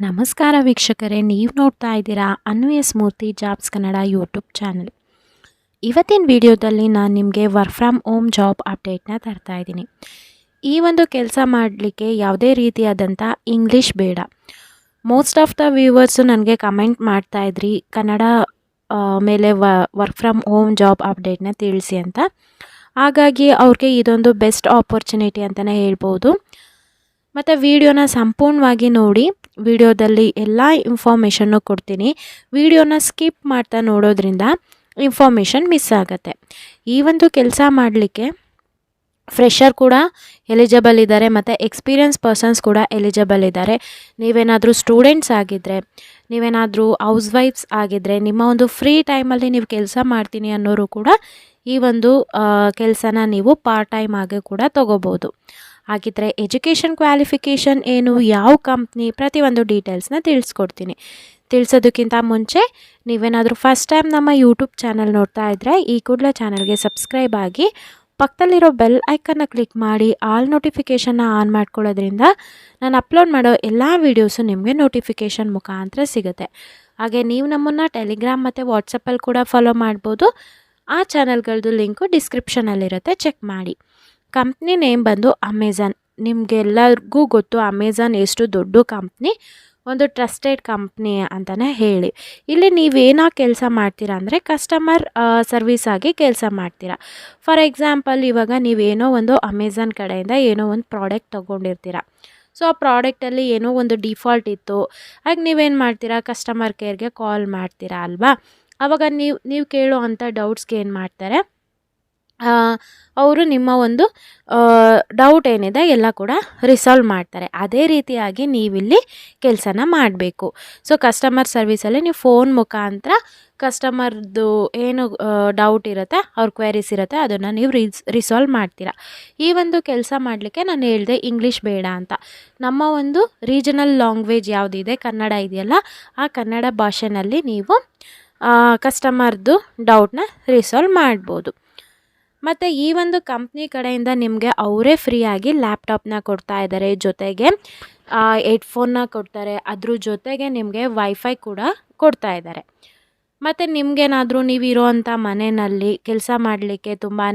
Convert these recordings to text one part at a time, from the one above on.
ನಮಸ್ಕಾರ ವೀಕ್ಷಕರೇ, ನೀವು ನೋಡ್ತಾ ಇದ್ದೀರಾ ಅನ್ವಯ ಸ್ಮೂರ್ತಿ ಜಾಬ್ಸ್ ಕನ್ನಡ ಯೂಟ್ಯೂಬ್ ಚಾನಲ್. ಇವತ್ತಿನ ವಿಡಿಯೋದಲ್ಲಿ ನಾನು ನಿಮಗೆ ವರ್ಕ್ ಫ್ರಮ್ ಹೋಮ್ ಜಾಬ್ ಅಪ್ಡೇಟ್ನ ತರ್ತಾ ಇದ್ದೀನಿ. ಈ ಒಂದು ಕೆಲಸ ಮಾಡಲಿಕ್ಕೆ ಯಾವುದೇ ರೀತಿಯಾದಂಥ ಇಂಗ್ಲೀಷ್ ಬೇಡ. ಮೋಸ್ಟ್ ಆಫ್ ದ ವ್ಯೂವರ್ಸು ನನಗೆ ಕಮೆಂಟ್ ಮಾಡ್ತಾಯಿದ್ರಿ ಕನ್ನಡ ಮೇಲೆ ವರ್ಕ್ ಫ್ರಮ್ ಹೋಮ್ ಜಾಬ್ ಅಪ್ಡೇಟ್ನ ತಿಳಿಸಿ ಅಂತ. ಹಾಗಾಗಿ ಅವ್ರಿಗೆ ಇದೊಂದು ಬೆಸ್ಟ್ ಆಪರ್ಚುನಿಟಿ ಅಂತಲೇ ಹೇಳ್ಬೋದು. ಮತ್ತು ವಿಡಿಯೋನ ಸಂಪೂರ್ಣವಾಗಿ ನೋಡಿ. ವಿಡಿಯೋದಲ್ಲಿ ಎಲ್ಲ ಇನ್ಫಾರ್ಮೇಷನ್ನು ಕೊಡ್ತೀನಿ. ವಿಡಿಯೋನ ಸ್ಕಿಪ್ ಮಾಡ್ತಾ ನೋಡೋದ್ರಿಂದ ಇನ್ಫಾರ್ಮೇಷನ್ ಮಿಸ್ ಆಗುತ್ತೆ. ಈ ಒಂದು ಕೆಲಸ ಮಾಡಲಿಕ್ಕೆ ಫ್ರೆಷರ್ ಕೂಡ ಎಲಿಜಿಬಲ್ ಇದ್ದಾರೆ ಮತ್ತು ಎಕ್ಸ್ಪೀರಿಯನ್ಸ್ ಪರ್ಸನ್ಸ್ ಕೂಡ ಎಲಿಜಿಬಲ್ ಇದ್ದಾರೆ. ನೀವೇನಾದರೂ ಸ್ಟೂಡೆಂಟ್ಸ್ ಆಗಿದ್ದರೆ, ನೀವೇನಾದರೂ ಹೌಸ್ ವೈಫ್ಸ್ ಆಗಿದ್ದರೆ, ನಿಮ್ಮ ಒಂದು ಫ್ರೀ ಟೈಮಲ್ಲಿ ನೀವು ಕೆಲಸ ಮಾಡ್ತೀನಿ ಅನ್ನೋರು ಕೂಡ ಈ ಒಂದು ಕೆಲಸನ ನೀವು ಪಾರ್ಟ್ ಟೈಮ್ ಆಗಿ ಕೂಡ ತೊಗೋಬೋದು. ಹಾಗಿದ್ರೆ ಎಜುಕೇಷನ್ ಕ್ವಾಲಿಫಿಕೇಷನ್ ಏನು, ಯಾವ ಕಂಪ್ನಿ, ಪ್ರತಿಯೊಂದು ಡೀಟೇಲ್ಸ್ನ ತಿಳಿಸ್ಕೊಡ್ತೀನಿ. ತಿಳಿಸೋದಕ್ಕಿಂತ ಮುಂಚೆ ನೀವೇನಾದರೂ ಫಸ್ಟ್ ಟೈಮ್ ನಮ್ಮ ಯೂಟ್ಯೂಬ್ ಚಾನಲ್ ನೋಡ್ತಾ ಇದ್ದರೆ ಈ ಕೂಡಲೇ ಚಾನಲ್ಗೆ ಸಬ್ಸ್ಕ್ರೈಬ್ ಆಗಿ ಪಕ್ಕದಲ್ಲಿರೋ ಬೆಲ್ ಐಕನ್ನ ಕ್ಲಿಕ್ ಮಾಡಿ ಆಲ್ ನೋಟಿಫಿಕೇಷನ್ನ ಆನ್ ಮಾಡ್ಕೊಳ್ಳೋದ್ರಿಂದ ನಾನು ಅಪ್ಲೋಡ್ ಮಾಡೋ ಎಲ್ಲ ವೀಡಿಯೋಸು ನಿಮಗೆ ನೋಟಿಫಿಕೇಷನ್ ಮುಖಾಂತರ ಸಿಗುತ್ತೆ. ಹಾಗೆ ನೀವು ನಮ್ಮನ್ನು ಟೆಲಿಗ್ರಾಮ್ ಮತ್ತು ವಾಟ್ಸಪ್ಪಲ್ಲಿ ಕೂಡ ಫಾಲೋ ಮಾಡ್ಬೋದು. ಆ ಚಾನಲ್ಗಳದ್ದು ಲಿಂಕು ಡಿಸ್ಕ್ರಿಪ್ಷನಲ್ಲಿರುತ್ತೆ, ಚೆಕ್ ಮಾಡಿ. ಕಂಪ್ನಿ ನೇಮ್ ಬಂದು ಅಮೆಝಾನ್. ನಿಮಗೆಲ್ಲರಿಗೂ ಗೊತ್ತು ಅಮೆಝಾನ್ ಎಷ್ಟು ದೊಡ್ಡ ಕಂಪ್ನಿ, ಒಂದು ಟ್ರಸ್ಟೆಡ್ ಕಂಪ್ನಿ ಅಂತಲೇ ಹೇಳಿ. ಇಲ್ಲಿ ನೀವೇನಾಗಿ ಕೆಲಸ ಮಾಡ್ತೀರಾ ಅಂದರೆ ಕಸ್ಟಮರ್ ಸರ್ವಿಸ್ ಆಗಿ ಕೆಲಸ ಮಾಡ್ತೀರಾ. ಫಾರ್ ಎಕ್ಸಾಂಪಲ್, ಇವಾಗ ನೀವೇನೋ ಒಂದು ಅಮೆಝಾನ್ ಕಡೆಯಿಂದ ಏನೋ ಒಂದು ಪ್ರಾಡಕ್ಟ್ ತೊಗೊಂಡಿರ್ತೀರ. ಸೊ ಆ ಪ್ರಾಡಕ್ಟಲ್ಲಿ ಏನೋ ಒಂದು ಡಿಫಾಲ್ಟ್ ಇತ್ತು. ಹಾಗೆ ನೀವೇನು ಮಾಡ್ತೀರಾ, ಕಸ್ಟಮರ್ ಕೇರ್ಗೆ ಕಾಲ್ ಮಾಡ್ತೀರಾ ಅಲ್ವಾ. ಆವಾಗ ನೀವು ಕೇಳೋ ಅಂಥ ಡೌಟ್ಸ್ಗೆ ಏನು ಮಾಡ್ತಾರೆ, ಅವರು ನಿಮ್ಮ ಒಂದು ಡೌಟ್ ಏನಿದೆ ಎಲ್ಲ ಕೂಡ ರಿಸಾಲ್ವ್ ಮಾಡ್ತಾರೆ. ಅದೇ ರೀತಿಯಾಗಿ ನೀವಿಲ್ಲಿ ಕೆಲಸನ ಮಾಡಬೇಕು. ಸೊ ಕಸ್ಟಮರ್ ಸರ್ವಿಸಲ್ಲಿ ನೀವು ಫೋನ್ ಮುಖಾಂತರ ಕಸ್ಟಮರ್ದು ಏನು ಡೌಟ್ ಇರುತ್ತೆ, ಅವ್ರ ಕ್ವೆರೀಸ್ ಇರುತ್ತೆ, ಅದನ್ನು ನೀವು ರಿಸಾಲ್ವ್ ಮಾಡ್ತೀರಾ. ಈ ಒಂದು ಕೆಲಸ ಮಾಡಲಿಕ್ಕೆ ನಾನು ಹೇಳಿದೆ ಇಂಗ್ಲೀಷ್ ಬೇಡ ಅಂತ. ನಮ್ಮ ಒಂದು ರೀಜನಲ್ ಲ್ಯಾಂಗ್ವೇಜ್ ಯಾವುದಿದೆ, ಕನ್ನಡ ಇದೆಯಲ್ಲ, ಆ ಕನ್ನಡ ಭಾಷೆನಲ್ಲಿ ನೀವು ಕಸ್ಟಮರ್ದು ಡೌಟ್ನ ರಿಸಾಲ್ವ್ ಮಾಡ್ಬೋದು. ಮತ್ತು ಈ ಒಂದು ಕಂಪ್ನಿ ಕಡೆಯಿಂದ ನಿಮಗೆ ಅವರೇ ಫ್ರೀಯಾಗಿ ಲ್ಯಾಪ್ಟಾಪ್ನ ಕೊಡ್ತಾ ಇದ್ದಾರೆ, ಜೊತೆಗೆ ಹೆಡ್ಫೋನ್ನ ಕೊಡ್ತಾರೆ, ಅದ್ರ ಜೊತೆಗೆ ನಿಮಗೆ ವೈಫೈ ಕೂಡ ಕೊಡ್ತಾ ಇದ್ದಾರೆ. ಮತ್ತು ನಿಮಗೇನಾದರೂ ನೀವಿರೋವಂಥ ಮನೆಯಲ್ಲಿ ಕೆಲಸ ಮಾಡಲಿಕ್ಕೆ ತುಂಬಾ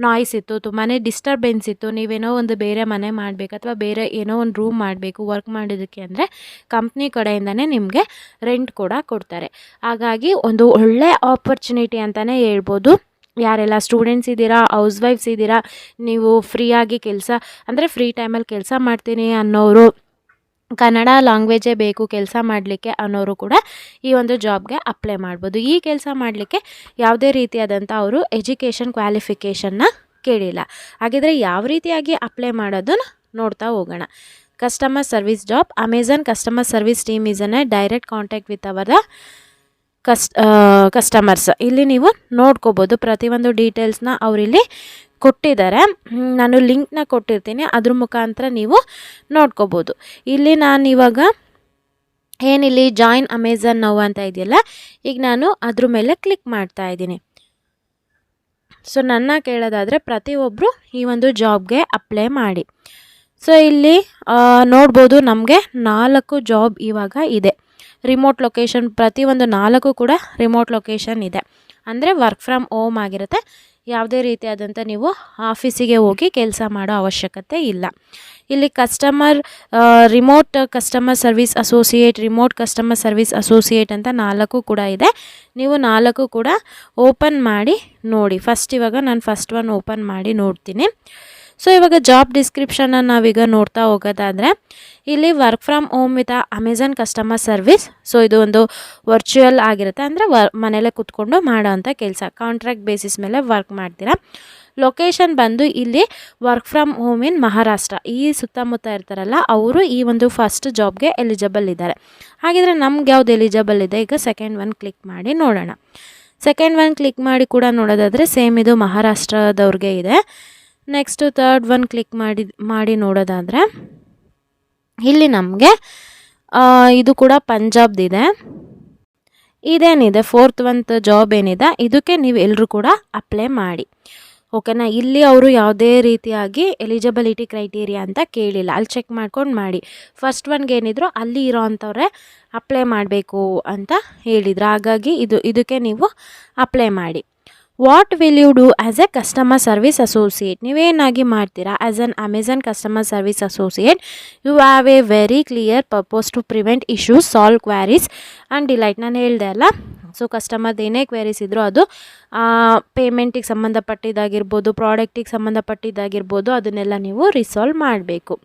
ನಾಯ್ಸ್ ಇತ್ತು, ತುಂಬಾ ಡಿಸ್ಟರ್ಬೆನ್ಸ್ ಇತ್ತು, ನೀವೇನೋ ಒಂದು ಬೇರೆ ಮನೆ ಮಾಡಬೇಕು ಅಥವಾ ಬೇರೆ ಏನೋ ಒಂದು ರೂಮ್ ಮಾಡಬೇಕು ವರ್ಕ್ ಮಾಡೋದಕ್ಕೆ ಅಂದರೆ ಕಂಪ್ನಿ ಕಡೆಯಿಂದನೇ ನಿಮಗೆ ರೆಂಟ್ ಕೂಡ ಕೊಡ್ತಾರೆ. ಹಾಗಾಗಿ ಒಂದು ಒಳ್ಳೆ ಆಪರ್ಚುನಿಟಿ ಅಂತಲೇ ಹೇಳ್ಬೋದು. ಯಾರೆಲ್ಲ ಸ್ಟೂಡೆಂಟ್ಸ್ ಇದ್ದೀರಾ, ಹೌಸ್ ವೈಫ್ಸ್ ಇದ್ದೀರಾ, ನೀವು ಫ್ರೀಯಾಗಿ ಕೆಲಸ ಅಂದರೆ ಫ್ರೀ ಟೈಮಲ್ಲಿ ಕೆಲಸ ಮಾಡ್ತೀನಿ ಅನ್ನೋರು, ಕನ್ನಡ ಲ್ಯಾಂಗ್ವೇಜೇ ಬೇಕು ಕೆಲಸ ಮಾಡಲಿಕ್ಕೆ ಅನ್ನೋರು ಕೂಡ ಈ ಒಂದು ಜಾಬ್ಗೆ ಅಪ್ಲೈ ಮಾಡ್ಬೋದು. ಈ ಕೆಲಸ ಮಾಡಲಿಕ್ಕೆ ಯಾವುದೇ ರೀತಿಯಾದಂಥ ಅವರು ಎಜುಕೇಷನ್ ಕ್ವಾಲಿಫಿಕೇಷನ್ನ ಕೇಳಿಲ್ಲ. ಹಾಗಿದ್ರೆ ಯಾವ ರೀತಿಯಾಗಿ ಅಪ್ಲೈ ಮಾಡೋದನ್ನು ನೋಡ್ತಾ ಹೋಗೋಣ. Customer service job. Amazon customer service team is an direct contact with our customers. ಇಲ್ಲಿ ನೀವು ನೋಡ್ಕೋಬೋದು ಪ್ರತಿಯೊಂದು ಡೀಟೇಲ್ಸ್ನ ಅವರಿಲ್ಲಿ ಕೊಟ್ಟಿದ್ದಾರೆ. ನಾನು ಲಿಂಕ್ನ ಕೊಟ್ಟಿರ್ತೀನಿ, ಅದ್ರ ಮುಖಾಂತರ ನೀವು ನೋಡ್ಕೋಬೋದು. ಇಲ್ಲಿ ನಾನು ಇವಾಗ ಏನಿಲ್ಲಿ ಜಾಯಿನ್ ಅಮೆಝಾನ್ ನೌ ಅಂತ ಇದೆಯಲ್ಲ, ಈಗ ನಾನು ಅದ್ರ ಮೇಲೆ ಕ್ಲಿಕ್ ಮಾಡ್ತಾ ಇದ್ದೀನಿ. ಸೊ ನನ್ನ ಕೇಳೋದಾದರೆ ಪ್ರತಿಯೊಬ್ಬರು ಈ ಒಂದು ಜಾಬ್ಗೆ ಅಪ್ಲೈ ಮಾಡಿ. ಸೊ ಇಲ್ಲಿ ನೋಡ್ಬೋದು ನಮಗೆ 4 ಜಾಬ್ ಇವಾಗ ಇದೆ. ರಿಮೋಟ್ ಲೊಕೇಶನ್, ಪ್ರತಿಯೊಂದು 4 ಕೂಡ ರಿಮೋಟ್ ಲೊಕೇಶನ್ ಇದೆ. ಅಂದರೆ ವರ್ಕ್ ಫ್ರಮ್ ಹೋಮ್ ಆಗಿರುತ್ತೆ. ಯಾವುದೇ ರೀತಿಯಾದಂಥ ನೀವು ಆಫೀಸಿಗೆ ಹೋಗಿ ಕೆಲಸ ಮಾಡೋ ಅವಶ್ಯಕತೆ ಇಲ್ಲ. ಇಲ್ಲಿ remote customer service associate, remote customer service associate ಅಂತ 4 ಕೂಡ ಇದೆ. ನೀವು 4 ಕೂಡ ಓಪನ್ ಮಾಡಿ ನೋಡಿ. ಇವಾಗ ನಾನು ಫಸ್ಟ್ ಒನ್ ಓಪನ್ ಮಾಡಿ ನೋಡ್ತೀನಿ. ಸೊ ಇವಾಗ ಜಾಬ್ ಡಿಸ್ಕ್ರಿಪ್ಷನ್ನ ನಾವೀಗ ನೋಡ್ತಾ ಹೋಗೋದಾದರೆ ಇಲ್ಲಿ work from home with Amazon customer service. So ಇದು ಒಂದು ವರ್ಚುವಲ್ ಆಗಿರುತ್ತೆ, ಅಂದರೆ ಮನೇಲೆ ಕೂತ್ಕೊಂಡು ಮಾಡೋ ಅಂಥ ಕೆಲಸ. ಕಾಂಟ್ರಾಕ್ಟ್ ಬೇಸಿಸ್ ಮೇಲೆ ವರ್ಕ್ ಮಾಡ್ತೀರಾ. ಲೊಕೇಶನ್ ಬಂದು ಇಲ್ಲಿ work from home in Maharashtra. ಈ ಸುತ್ತಮುತ್ತ ಇರ್ತಾರಲ್ಲ ಅವರು ಈ ಒಂದು ಫಸ್ಟ್ ಜಾಬ್ಗೆ ಎಲಿಜಿಬಲ್ ಇದ್ದಾರೆ. ಹಾಗಿದ್ರೆ ನಮ್ಗೆ ಯಾವ್ದು ಎಲಿಜಿಬಲ್ ಇದೆ, ಈಗ ಸೆಕೆಂಡ್ ಒನ್ ಕ್ಲಿಕ್ ಮಾಡಿ ನೋಡೋಣ. ಸೆಕೆಂಡ್ ಒನ್ ಕ್ಲಿಕ್ ಮಾಡಿ ಕೂಡ ನೋಡೋದಾದರೆ ಸೇಮ್ ಇದು ಮಹಾರಾಷ್ಟ್ರದವ್ರಿಗೆ ಇದೆ. ನೆಕ್ಸ್ಟು ಥರ್ಡ್ ಒನ್ ಕ್ಲಿಕ್ ಮಾಡಿ ನೋಡೋದಾದರೆ ಇಲ್ಲಿ ನಮಗೆ ಇದು ಕೂಡ ಪಂಜಾಬ್ದಿದೆ. ಇದೇನಿದೆ ಫೋರ್ತ್ ಒನ್ ಜಾಬ್ ಏನಿದೆ ಇದಕ್ಕೆ ನೀವು ಎಲ್ಲರೂ ಕೂಡ ಅಪ್ಲೈ ಮಾಡಿ. ಓಕೆನಾ. ಇಲ್ಲಿ ಅವರು ಯಾವುದೇ ರೀತಿಯಾಗಿ ಎಲಿಜಿಬಿಲಿಟಿ ಕ್ರೈಟೀರಿಯಾ ಅಂತ ಕೇಳಿಲ್ಲ, ಅಲ್ಲಿ ಚೆಕ್ ಮಾಡ್ಕೊಂಡು ಮಾಡಿ. ಫಸ್ಟ್ ಒನ್ಗೆ ಏನಿದ್ರು ಅಲ್ಲಿ ಇರೋ ಅಂಥವ್ರೆ ಅಪ್ಲೈ ಮಾಡಬೇಕು ಅಂತ ಹೇಳಿದ್ರು. ಹಾಗಾಗಿ ಇದಕ್ಕೆ ನೀವು ಅಪ್ಲೈ ಮಾಡಿ. What will you do as a customer service associate? ನೀವೇನಾಗಿ ಮಾಡ್ತೀರಾ as an Amazon customer service associate? You have a very clear purpose to prevent issues, solve queries and delight. ನಾನು ಹೇಳಿದೆ ಅಲ್ಲ, ಸೊ ಕಸ್ಟಮರ್ದು ಏನೇ ಕ್ವೇರೀಸ್ ಇದ್ದರೂ ಅದು ಪೇಮೆಂಟಿಗೆ ಸಂಬಂಧಪಟ್ಟಿದ್ದಾಗಿರ್ಬೋದು, ಪ್ರಾಡಕ್ಟಿಗೆ ಸಂಬಂಧಪಟ್ಟಿದ್ದಾಗಿರ್ಬೋದು, ಅದನ್ನೆಲ್ಲ ನೀವು ರಿಸಾಲ್ವ್ ಮಾಡಬೇಕು.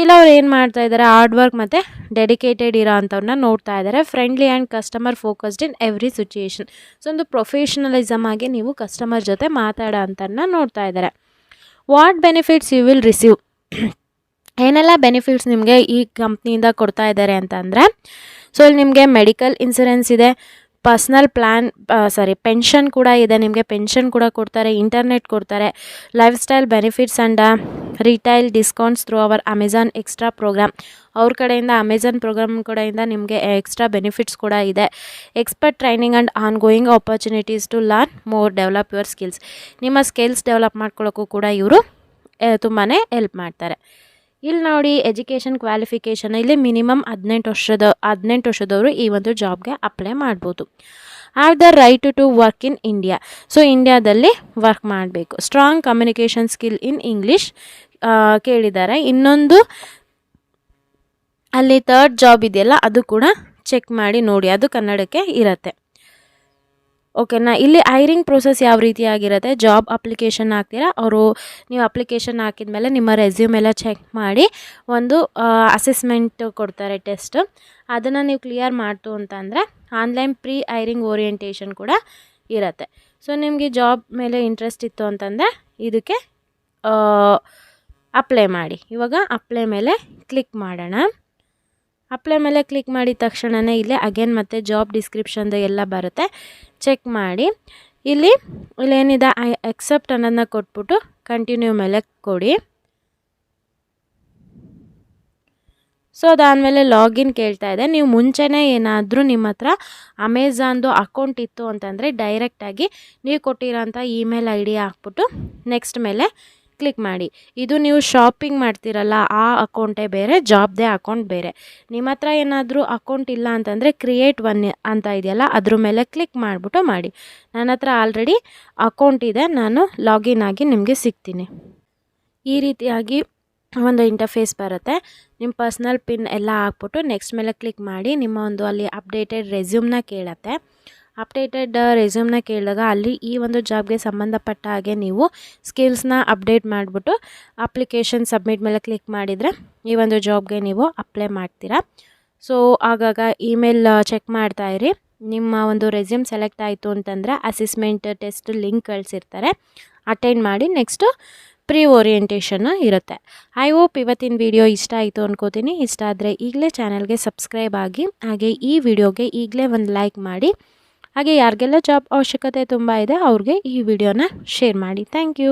ಇಲ್ಲ ಅವ್ರು ಏನು ಮಾಡ್ತಾ ಇದ್ದಾರೆ, ಹಾರ್ಡ್ ವರ್ಕ್ ಮತ್ತು ಡೆಡಿಕೇಟೆಡ್ ಇರೋ ಅಂಥವ್ರನ್ನ ನೋಡ್ತಾ ಇದ್ದಾರೆ. Friendly and customer focused in every situation. So ಒಂದು ಪ್ರೊಫೆಷ್ನಲಿಸಮ್ ಆಗಿ ನೀವು ಕಸ್ಟಮರ್ ಜೊತೆ ಮಾತಾಡೋ ಅಂಥವ್ರನ್ನ ನೋಡ್ತಾ ಇದ್ದಾರೆ. What benefits you will receive? ಏನೆಲ್ಲ ಬೆನಿಫಿಟ್ಸ್ ನಿಮಗೆ ಈ ಕಂಪ್ನಿಯಿಂದ ಕೊಡ್ತಾ ಇದ್ದಾರೆ ಅಂತಂದರೆ, ಸೊ ಇಲ್ಲಿ ನಿಮಗೆ ಮೆಡಿಕಲ್ ಇನ್ಸೂರೆನ್ಸ್ ಇದೆ, ಪರ್ಸ್ನಲ್ ಪ್ಲ್ಯಾನ್ ಪೆನ್ಷನ್ ಕೂಡ ಇದೆ, ನಿಮಗೆ ಪೆನ್ಷನ್ ಕೂಡ ಕೊಡ್ತಾರೆ, ಇಂಟರ್ನೆಟ್ ಕೊಡ್ತಾರೆ, lifestyle benefits and retail discounts through our Amazon extra program. ಅವ್ರ ಕಡೆಯಿಂದ ಅಮೆಝಾನ್ ಪ್ರೋಗ್ರಾಮ್ ಕಡೆಯಿಂದ ನಿಮಗೆ ಎಕ್ಸ್ಟ್ರಾ ಬೆನಿಫಿಟ್ಸ್ ಕೂಡ ಇದೆ. Expert training and ongoing opportunities to learn more, develop your skills. ನಿಮ್ಮ ಸ್ಕಿಲ್ಸ್ ಡೆವಲಪ್ ಮಾಡ್ಕೊಳ್ಳೋಕ್ಕೂ ಕೂಡ ಇವರು ತುಂಬಾ ಹೆಲ್ಪ್ ಮಾಡ್ತಾರೆ. ಇಲ್ಲಿ ನೋಡಿ ಎಜುಕೇಷನ್ ಕ್ವಾಲಿಫಿಕೇಷನ್, ಇಲ್ಲಿ ಮಿನಿಮಮ್ 18 ವರ್ಷದವರು ಈ ಒಂದು ಜಾಬ್ಗೆ ಅಪ್ಲೈ ಮಾಡ್ಬೋದು. Have the right to work in India. So ಇಂಡಿಯಾದಲ್ಲಿ ವರ್ಕ್ ಮಾಡಬೇಕು. Strong communication skill in English ಕೇಳಿದ್ದಾರೆ. ಇನ್ನೊಂದು ಅಲ್ಲಿ ಥರ್ಡ್ ಜಾಬ್ ಇದೆಯಲ್ಲ, ಅದು ಕೂಡ ಚೆಕ್ ಮಾಡಿ ನೋಡಿ, ಅದು ಕನ್ನಡಕ್ಕೆ ಇರುತ್ತೆ. ಓಕೆನಾ. ಇಲ್ಲಿ ಹೈರಿಂಗ್ ಪ್ರೊಸೆಸ್ ಯಾವ ರೀತಿಯಾಗಿರುತ್ತೆ, ಜಾಬ್ ಅಪ್ಲಿಕೇಶನ್ ಹಾಕ್ತೀರಾ, ನೀವು ಅಪ್ಲಿಕೇಶನ್ ಹಾಕಿದ ಮೇಲೆ ನಿಮ್ಮ ರೆಸ್ಯೂಮ್ ಎಲ್ಲ ಚೆಕ್ ಮಾಡಿ ಒಂದು ಅಸೆಸ್ಮೆಂಟ್ ಕೊಡ್ತಾರೆ, ಟೆಸ್ಟ್. ಅದನ್ನು ನೀವು ಕ್ಲಿಯರ್ ಮಾಡ್ತು ಅಂತಂದರೆ ಆನ್ಲೈನ್ ಪ್ರೀ ಹೈರಿಂಗ್ ಓರಿಯೆಂಟೇಷನ್ ಕೂಡ ಇರುತ್ತೆ. ಸೊ ನಿಮಗೆ ಜಾಬ್ ಮೇಲೆ ಇಂಟ್ರೆಸ್ಟ್ ಇತ್ತು ಅಂತಂದರೆ ಇದಕ್ಕೆ ಅಪ್ಲೈ ಮಾಡಿ. ಇವಾಗ ಅಪ್ಲೈ ಮೇಲೆ ಕ್ಲಿಕ್ ಮಾಡೋಣ. ಅಪ್ಲೈ ಮೇಲೆ ಕ್ಲಿಕ್ ಮಾಡಿದ ತಕ್ಷಣವೇ ಇಲ್ಲೇ ಅಗೇನ್ ಮತ್ತೆ ಜಾಬ್ ಡಿಸ್ಕ್ರಿಪ್ಷನ್ದು ಎಲ್ಲ ಬರುತ್ತೆ, ಚೆಕ್ ಮಾಡಿ. ಇಲ್ಲೇನಿದೆ ಐ ಎಕ್ಸೆಪ್ಟ್ ಅನ್ನೋದನ್ನ ಕೊಟ್ಬಿಟ್ಟು ಕಂಟಿನ್ಯೂ ಮೇಲೆ ಕೊಡಿ. ಸೊ ಅದಾದಮೇಲೆ ಲಾಗಿನ್ ಕೇಳ್ತಾ ಇದೆ. ನೀವು ಮುಂಚೆನೇ ಏನಾದರೂ ನಿಮ್ಮ ಹತ್ರ ಅಮೆಝಾನ್ದು ಅಕೌಂಟ್ ಇತ್ತು ಅಂತಂದರೆ ಡೈರೆಕ್ಟಾಗಿ ನೀವು ಕೊಟ್ಟಿರೋಂಥ ಇಮೇಲ್ ಐ ಡಿ ಹಾಕ್ಬಿಟ್ಟು ನೆಕ್ಸ್ಟ್ ಮೇಲೆ ಕ್ಲಿಕ್ ಮಾಡಿ. ಇದು ನೀವು ಶಾಪಿಂಗ್ ಮಾಡ್ತೀರಲ್ಲ ಆ ಅಕೌಂಟೇ ಬೇರೆ, ಜಾಬ್ದೇ ಅಕೌಂಟ್ ಬೇರೆ. ನಿಮ್ಮ ಹತ್ರ ಏನಾದರೂ ಅಕೌಂಟ್ ಇಲ್ಲ ಅಂತಂದರೆ ಕ್ರಿಯೇಟ್ ಒನ್ ಅಂತ ಇದೆಯಲ್ಲ, ಅದ್ರ ಮೇಲೆ ಕ್ಲಿಕ್ ಮಾಡಿಬಿಟ್ಟು ಮಾಡಿ. ನನ್ನ ಹತ್ರ ಆಲ್ರೆಡಿ ಅಕೌಂಟ್ ಇದೆ, ನಾನು ಲಾಗಿನ್ ಆಗಿ ನಿಮಗೆ ಸಿಗ್ತೀನಿ. ಈ ರೀತಿಯಾಗಿ ಒಂದು ಇಂಟರ್ಫೇಸ್ ಬರುತ್ತೆ. ನಿಮ್ಮ ಪರ್ಸ್ನಲ್ ಪಿನ್ ಎಲ್ಲ ಹಾಕ್ಬಿಟ್ಟು ನೆಕ್ಸ್ಟ್ ಮೇಲೆ ಕ್ಲಿಕ್ ಮಾಡಿ. ನಿಮ್ಮ ಒಂದು ಅಲ್ಲಿ ಅಪ್ಡೇಟೆಡ್ ರೆಸ್ಯೂಮ್ನ ಕೇಳುತ್ತೆ. ಅಪ್ಡೇಟೆಡ್ ರೆಸ್ಯೂಮ್ನ ಕೇಳಿದಾಗ ಅಲ್ಲಿ ಈ ಒಂದು ಜಾಬ್ಗೆ ಸಂಬಂಧಪಟ್ಟ ಹಾಗೆ ನೀವು ಸ್ಕಿಲ್ಸ್ನ ಅಪ್ಡೇಟ್ ಮಾಡಿಬಿಟ್ಟು ಅಪ್ಲಿಕೇಶನ್ ಸಬ್ಮಿಟ್ ಮೇಲೆ ಕ್ಲಿಕ್ ಮಾಡಿದರೆ ಈ ಒಂದು ಜಾಬ್ಗೆ ನೀವು ಅಪ್ಲೈ ಮಾಡ್ತೀರಾ. ಸೊ ಆಗಾಗ ಇಮೇಲ್ ಚೆಕ್ ಮಾಡ್ತಾಯಿರಿ. ನಿಮ್ಮ ಒಂದು ರೆಸ್ಯೂಮ್ ಸೆಲೆಕ್ಟ್ ಆಯಿತು ಅಂತಂದರೆ ಅಸೆಸ್ಮೆಂಟ್ ಟೆಸ್ಟ್ ಲಿಂಕ್ ಕಳಿಸಿರ್ತಾರೆ, ಅಟೆಂಡ್ ಮಾಡಿ. ನೆಕ್ಸ್ಟು ಪ್ರೀ ಓರಿಯೆಂಟೇಷನ್ ಇರುತ್ತೆ. ಐ ಹೋಪ್ ಇವತ್ತಿನ ವಿಡಿಯೋ ಇಷ್ಟ ಆಯಿತು ಅನ್ಕೋತೀನಿ. ಇಷ್ಟ ಆದರೆ ಈಗಲೇ ಚಾನಲ್ಗೆ ಸಬ್ಸ್ಕ್ರೈಬ್ ಆಗಿ, ಹಾಗೆ ಈ ವಿಡಿಯೋಗೆ ಈಗಲೇ ಒಂದು ಲೈಕ್ ಮಾಡಿ. ಹಾಗೆ ಯಾರಿಗೆಲ್ಲ ಜಾಬ್ ಅವಶ್ಯಕತೆ ತುಂಬ ಇದೆ ಅವ್ರಿಗೆ ಈ ವಿಡಿಯೋನ ಶೇರ್ ಮಾಡಿ. Thank you.